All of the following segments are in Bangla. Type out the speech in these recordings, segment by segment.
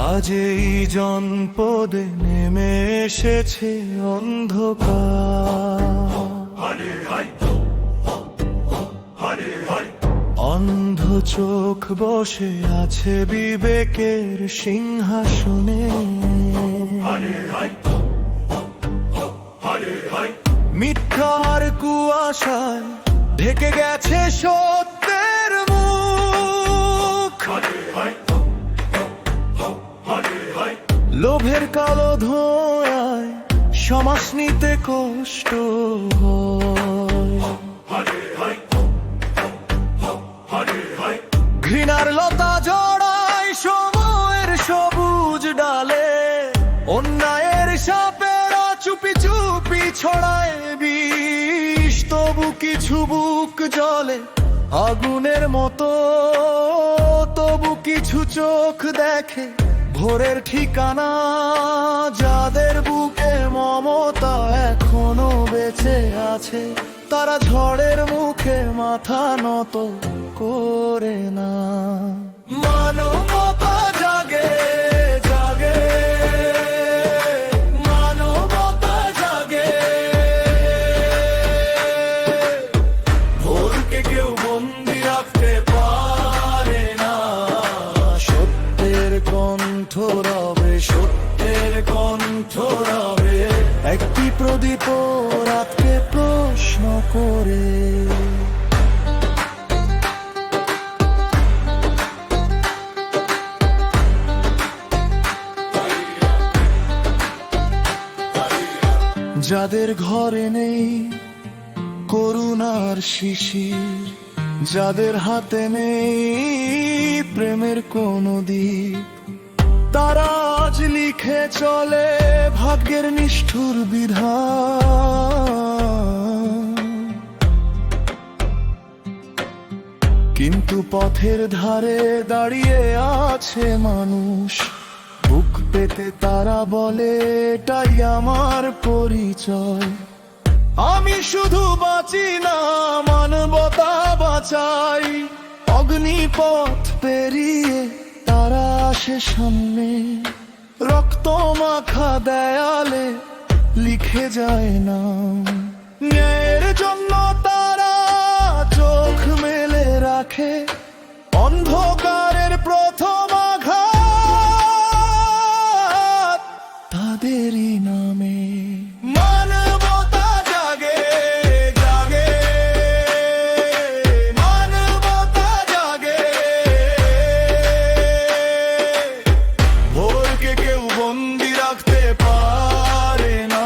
আজ এই জনপদে নেমে এসেছে অন্ধকার, অন্ধ চোখ বসে আছে বিবেকের সিংহাসনে। মিথ্যার কুয়াশায় ঢেকে গেছে সত্যের মুখ, লোভের কালো ধোঁয়ায় শ্বাস নিতে কষ্ট হয়। ঘৃণার লতা জড়ায় সময়ের সবুজ ডালে, অন্যায়ের সাপেরা চুপি চুপি ছড়ায় বিষ। তবু কিছু বুক জ্বলে আগুনের মতো, তবু কিছু চোখ দেখে ভোরের ঠিকানা। যাদের বুকে মমতা এখনো বেঁচে আছে, তারা ঝড়ের মুখে মাথা নত করে না। মানবতা জাগে জাগে, মানবতা জাগে। ভোরকে কেউ বন্দি রাখতে পারে না। সত্যের কণ্ঠ রবে, সত্যের কণ্ঠ রবে। একটি প্রদীপ রাতকে প্রশ্ন করে। যাদের ঘরে নেই করুণার শিশির, যাদের হাতে নেই প্রেমের কোনো দ্বীপ, তারা আজ লিখে চলে ভাগ্যের নিষ্ঠুর বিধান। কিন্তু পথের ধারে দাঁড়িয়ে আছে মানুষ, বুক পেতে তারা বলে এটাই আমার পরিচয়। আমি শুধু বাঁচি না, মানবতা বাঁচাই। অগ্নিপথ পেরিয়ে তারা আসে সামনে, রক্ত মাখা দেয়ালে লিখে যায় না। ন্যায়ের জন্য তারা চোখ মেলে রাখে, অন্ধকারের প্রথম আঘাত তাদেরই নামে। মানবতা জাগে জাগে, মানবতা জাগে। ভোরকে কেউ বন্দি রাখতে পারে না।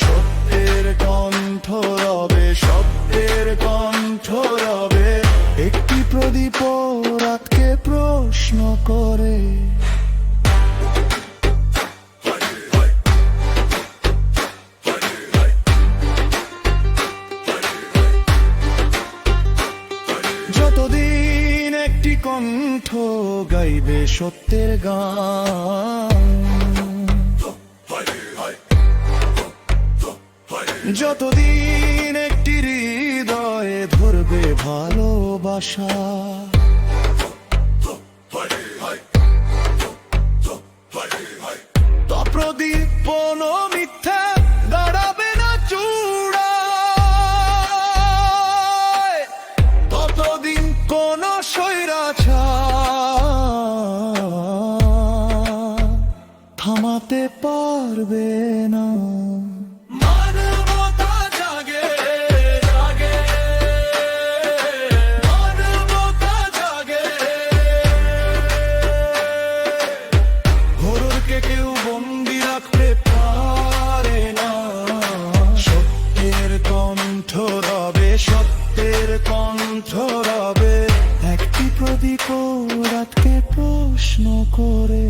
সত্যের কণ্ঠ রবে, সত্যের কণ্ঠ রবে। একটি প্রদীপ রাতকে প্রশ্ন করে। যতদিন একটি কণ্ঠ গাইবে সত্যের গান, যতদিন একটি হৃদয়ে ধরবে ভালোবাসা, প্রদীপ কোনো মিথ্যা দাঁড়াবে না চূড়ায়। ততদিন কোন স্বৈরাচার থামাতে পারবে না। মানবতা জাগে জাগে, মানবতা জাগে। ভোরকে কেউ বন্দি রাখতে পারে না। সত্যের কণ্ঠ রবে, সত্যের কণ্ঠ রবে। একটি প্রদীপ রাতকে প্রশ্ন করে।